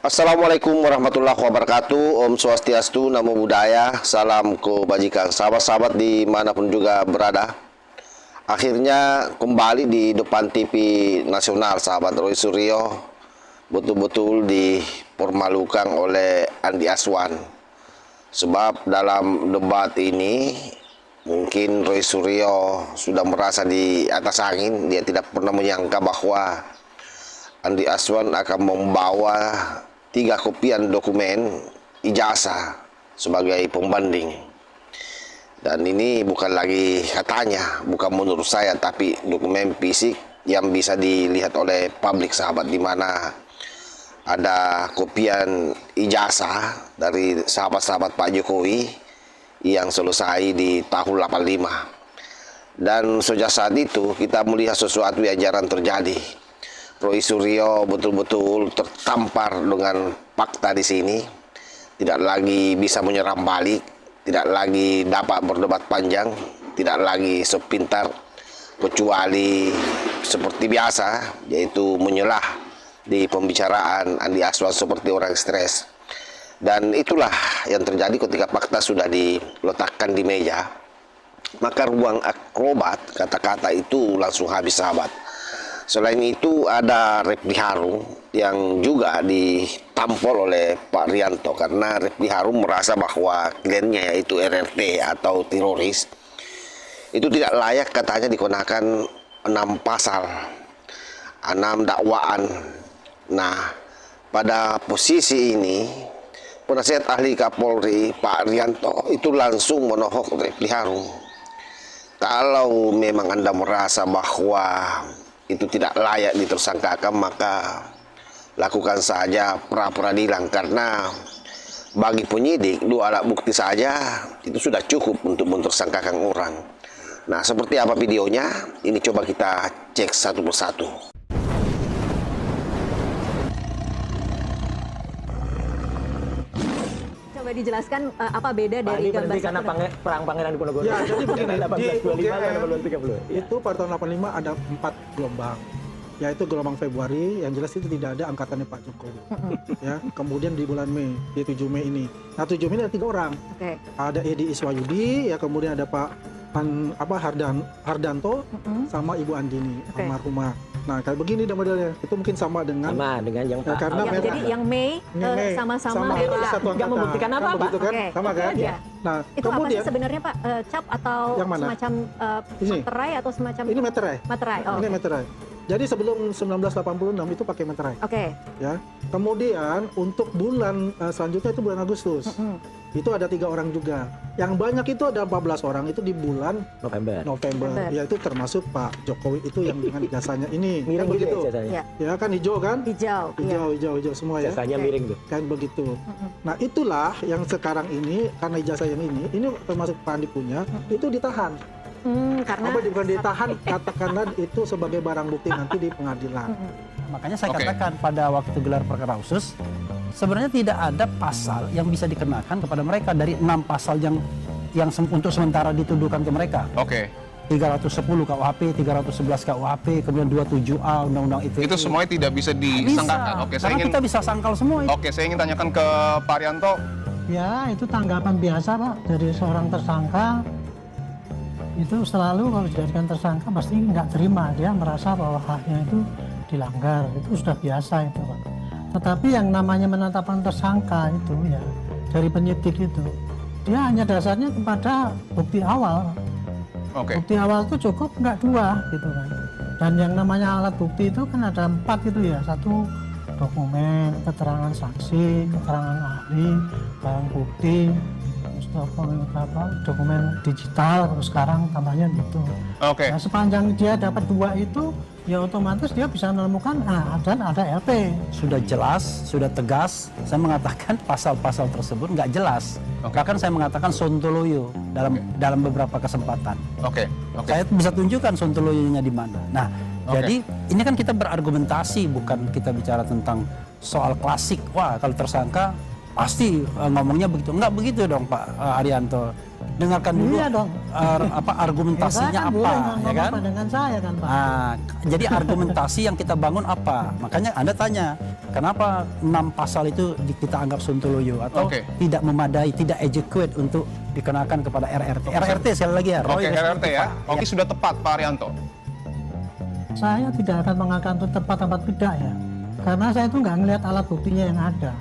Assalamualaikum warahmatullahi wabarakatuh. Om Swastiastu, Namo Buddhaya, salam kebajikan. Sahabat-sahabat dimanapun juga berada, akhirnya kembali di depan TV nasional sahabat Roy Suryo betul-betul dipermalukan oleh Andi Azwan. Sebab dalam debat ini mungkin Roy Suryo sudah merasa di atas angin. Dia tidak pernah menyangka bahwa Andi Azwan akan membawa 3 kopian dokumen ijazah sebagai pembanding. Dan ini bukan lagi katanya, bukan menurut saya, tapi dokumen fisik yang bisa dilihat oleh publik sahabat, di mana ada kopian ijazah dari sahabat-sahabat Pak Jokowi yang selesai di tahun 85. Dan sejak saat itu kita melihat sesuatu yang jarang terjadi. Roy Suryo betul-betul tertampar dengan fakta di sini, tidak lagi bisa menyerang balik, tidak lagi dapat berdebat panjang, tidak lagi sepintar kecuali seperti biasa, yaitu menyelah di pembicaraan Andi Azwan seperti orang stres. Dan itulah yang terjadi ketika fakta sudah diletakkan di meja, maka ruang akrobat kata-kata itu langsung habis sahabat. Selain itu ada Refli Harun yang juga ditampol oleh Pak Rianto, karena Refli Harun merasa bahwa kliennya yaitu RRT atau teroris itu tidak layak katanya dikenakan 6 pasal, 6 dakwaan. Nah, pada posisi ini penasihat ahli Kapolri Pak Rianto itu langsung menohok Refli Harun. Kalau memang Anda merasa bahwa itu tidak layak ditersangkakan, maka lakukan saja pra-peradilan, karena bagi penyidik 2 alat bukti saja itu sudah cukup untuk mentersangkakan orang. Nah, seperti apa videonya? Ini coba kita cek satu persatu. Coba dijelaskan apa beda dari gambar karena perang Pangeran Diponegoro. Ya, jadi begini, di 1825 itu pada tahun 85 ada 4 gelombang. Yaitu gelombang Februari, yang jelas itu tidak ada angkatannya Pak Jokowi. Ya, kemudian di bulan Mei, di 7 Mei ini. Nah, 7 Mei ada 3 orang. Ada Edi Iswayudi, ya, kemudian ada Pak Hardanto, sama Ibu Andini, almarhumah. Nah, kayak begini dah modelnya. Itu mungkin sama dengan yang ya, karena jadi yang Mei sama-sama nggak membuktikan apa, Pak? Sama kan? Ya. Nah, itu kemudian apa sih sebenarnya, Pak? Cap atau semacam materai atau semacam ini materai. Materai. Oh, ini materai. Jadi sebelum 1986 itu pakai materai. Ya. Kemudian untuk bulan selanjutnya itu bulan Agustus. Itu ada 3 orang juga. Yang banyak itu ada 14 orang itu di bulan November. Yaitu termasuk Pak Jokowi itu yang dengan jasanya ini. Miring kan begitu. Ya, kan hijau kan? Hijau semua ya. Jasanya miring tuh. Kan begitu. Nah, itulah yang sekarang ini karena ijazah yang ini termasuk Pak Andi punya, itu ditahan. Karena bukan ditahan, katakanlah itu sebagai barang bukti nanti di pengadilan. Makanya saya katakan pada waktu gelar perkara khusus, sebenarnya tidak ada pasal yang bisa dikenakan kepada mereka dari 6 pasal yang untuk sementara dituduhkan ke mereka. 310 KUHP, 311 KUHP, kemudian 27A Undang-Undang ITE. Itu semuanya tidak bisa disangkakan. Karena kita bisa sangkal semua. Saya ingin tanyakan ke Pak Rianto. Ya, itu tanggapan biasa, Pak, dari seorang tersangka. Itu selalu kalau dijadikan tersangka pasti nggak terima, dia merasa bahwa haknya itu dilanggar, itu sudah biasa itu, Pak. Tetapi yang namanya menetapkan tersangka itu ya dari penyidik itu, dia hanya dasarnya kepada bukti awal. Bukti awal itu cukup nggak 2 gitu kan. Dan yang namanya alat bukti itu kan ada 4 itu ya, 1 dokumen, keterangan saksi, keterangan ahli, barang bukti, dokumen digital, terus sekarang tambahnya gitu. Nah, sepanjang dia dapat 2 itu, ya otomatis dia bisa menemukan dan ada LP. Sudah jelas, sudah tegas. Saya mengatakan pasal-pasal tersebut nggak jelas. Bahkan saya mengatakan sontoloyo dalam beberapa kesempatan. Saya bisa tunjukkan sontoloyonya di mana. Nah, jadi ini kan kita berargumentasi, bukan kita bicara tentang soal klasik. Wah, kalau tersangka pasti ngomongnya begitu. Enggak begitu dong Pak Arianto. Dengarkan dulu Iya dong. argumentasinya Saya kan apa, boleh ya kan? ngomong dengan saya kan Pak. Nah, jadi argumentasi yang kita bangun apa? Makanya Anda tanya, kenapa 6 pasal itu kita anggap sontoloyo atau tidak memadai, tidak adequate untuk dikenakan kepada RRT. RRT sekali lagi ya. Oke, RRT ya. Oke, sudah tepat Pak Arianto. Saya tidak akan mengatakan itu tepat atau tidak ya. Karena saya itu nggak ngelihat alat buktinya yang ada.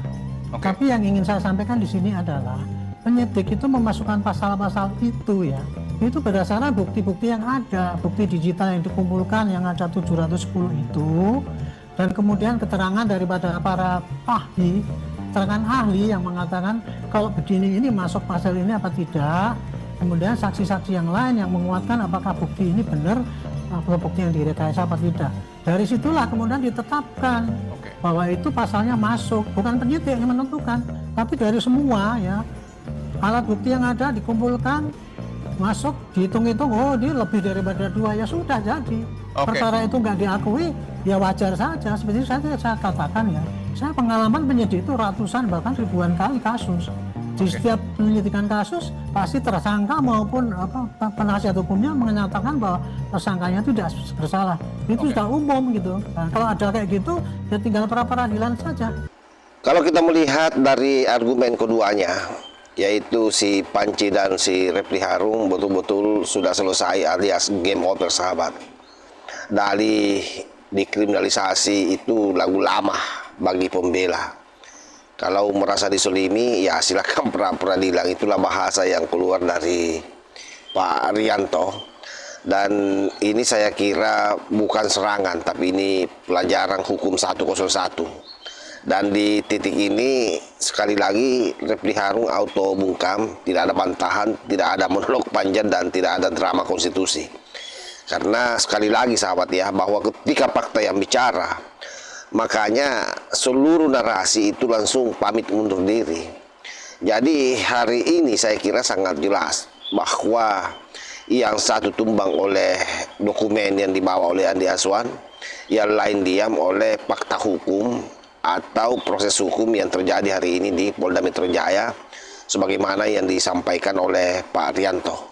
Tapi yang ingin saya sampaikan di sini adalah penyidik itu memasukkan pasal-pasal itu ya. Itu berdasarkan bukti-bukti yang ada, bukti digital yang dikumpulkan yang ada 710 itu, dan kemudian keterangan daripada para ahli, keterangan ahli yang mengatakan kalau begini ini masuk pasal ini apa tidak. Kemudian saksi-saksi yang lain yang menguatkan apakah bukti ini benar, atau bukti yang direkayasa apa tidak. Dari situlah kemudian ditetapkan bahwa itu pasalnya masuk, bukan penyidik yang menentukan, tapi dari semua ya. Alat bukti yang ada dikumpulkan, masuk, dihitung-hitung, oh ini lebih daripada 2, ya sudah jadi. Perkara itu nggak diakui, ya wajar saja. Seperti saya katakan ya, saya pengalaman penyidik itu ratusan bahkan ribuan kali kasus. Di setiap penyelidikan kasus, pasti tersangka maupun penasihat hukumnya menyatakan bahwa tersangkanya itu tidak bersalah. Itu sudah umum gitu. Nah, kalau ada kayak gitu, ya tinggal pra-peradilan saja. Kalau kita melihat dari argumen keduanya, yaitu si Panci dan si Refli Harun betul-betul sudah selesai alias game over sahabat. Dalih dikriminalisasi itu lagu lama bagi pembela. Kalau merasa disolimi ya silakan pra-peradilan, itulah bahasa yang keluar dari Pak Arianto. Dan ini saya kira bukan serangan, tapi ini pelajaran hukum 101. Dan di titik ini sekali lagi Refli Harun auto bungkam, tidak ada bantahan, tidak ada monolog panjang, dan tidak ada drama konstitusi. Karena sekali lagi sahabat ya, bahwa ketika fakta yang bicara, makanya seluruh narasi itu langsung pamit mundur diri. Jadi hari ini saya kira sangat jelas bahwa yang satu tumbang oleh dokumen yang dibawa oleh Andi Azwan, yang lain diam oleh fakta hukum atau proses hukum yang terjadi hari ini di Polda Metro Jaya sebagaimana yang disampaikan oleh Pak Arianto.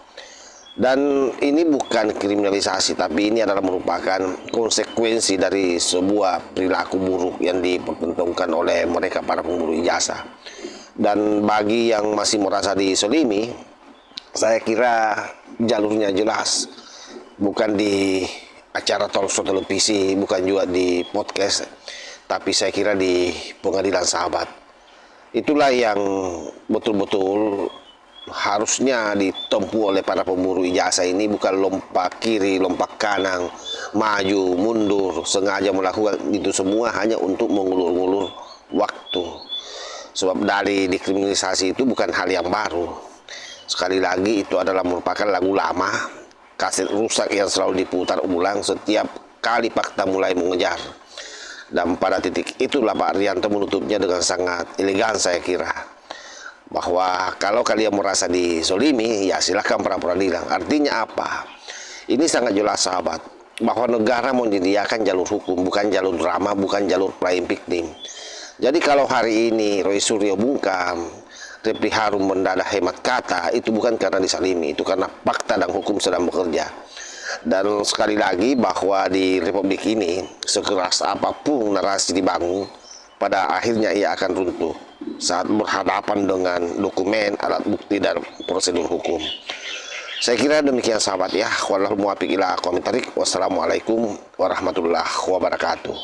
Dan ini bukan kriminalisasi, tapi ini adalah merupakan konsekuensi dari sebuah perilaku buruk yang dipertontonkan oleh mereka para pemburu ijazah. Dan bagi yang masih merasa disolimi, saya kira jalurnya jelas, bukan di acara talkshow televisi, bukan juga di podcast, tapi saya kira di pengadilan sahabat. Itulah yang betul-betul harusnya ditempuh oleh para pemburu ijazah ini, bukan lompat kiri, lompat kanan, maju, mundur, sengaja melakukan itu semua hanya untuk mengulur-ulur waktu. Sebab dari dikriminalisasi itu bukan hal yang baru. Sekali lagi itu adalah merupakan lagu lama, kaset rusak yang selalu diputar ulang setiap kali fakta mulai mengejar. Dan pada titik itulah Pak Arianto menutupnya dengan sangat elegan saya kira. Bahwa kalau kalian merasa disolimi, ya silahkan pra-peradilan. Artinya apa? Ini sangat jelas sahabat, bahwa negara mau menyediakan jalur hukum, bukan jalur drama, bukan jalur playing victim. Jadi kalau hari ini Roy Suryo bungkam, Refli Harun mendadak hemat kata, itu bukan karena disalimi, itu karena fakta dan hukum sedang bekerja. Dan sekali lagi bahwa di Republik ini sekeras apapun narasi dibangun, pada akhirnya ia akan runtuh saat berhadapan dengan dokumen, alat bukti, dan prosedur hukum. Saya kira demikian sahabat ya. Wallahul muwaffiq ila aqwamit thoriq. Wassalamualaikum warahmatullahi wabarakatuh.